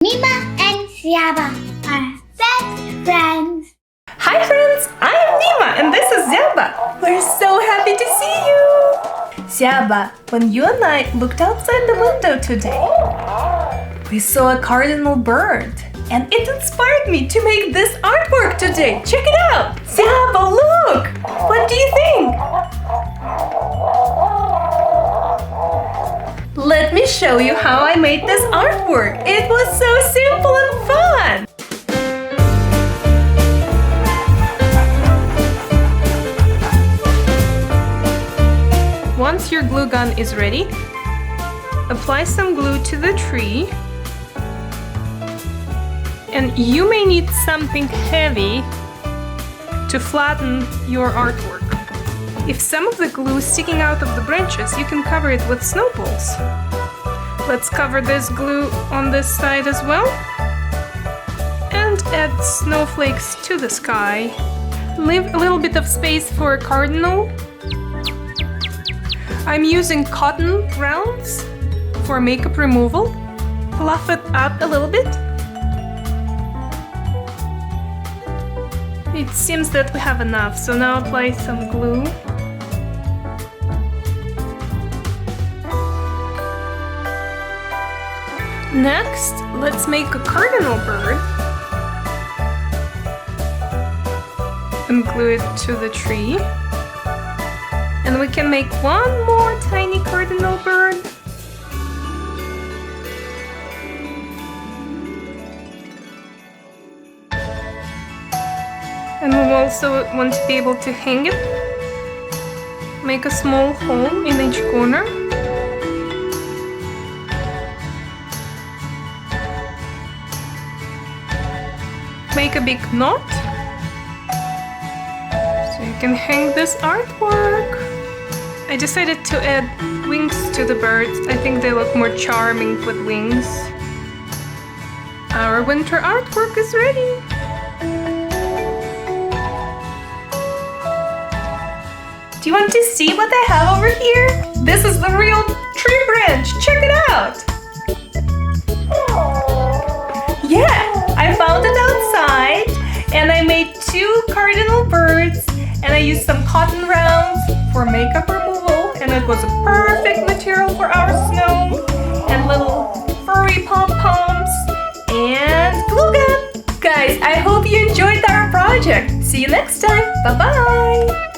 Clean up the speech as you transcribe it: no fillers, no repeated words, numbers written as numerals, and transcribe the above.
Mima and Zyaba are best friends. Hi friends, I am Mima and this is Zyaba. We're so happy to see you. Zyaba, when you and I looked outside the window today, we saw a cardinal bird and it inspired me to make this artwork today. Check it out. Zyaba, look. What do you think? Let me show you how I made this artwork. It was so simple and fun. Once your glue gun is ready, apply some glue to the tree. And you may need something heavy to flatten your artwork. If some of the glue is sticking out of the branches, you can cover it with snowballs. Let's cover this glue on this side as well. And add snowflakes to the sky. Leave a little bit of space for a cardinal. I'm using cotton rounds for makeup removal. Fluff it up a little bit. It seems that we have enough, so now apply some glue. Next, let's make a cardinal bird and glue it to the tree. And we can make one more tiny cardinal bird. And we also want to be able to hang it. Make a small hole in each corner. Make a big knot. So you can hang this artwork. I decided to add wings to the birds. I think they look more charming with wings. Our winter artwork is ready. Do you want to see what I have over here? This is the real tree branch. Check it out. Yeah, I found it outside and I made 2 cardinal birds and I used some cotton rounds for makeup removal, and it was a perfect material for our snow, and little furry pom-poms and glue gun. Guys, I hope you enjoyed our project. See you next time. Bye-bye.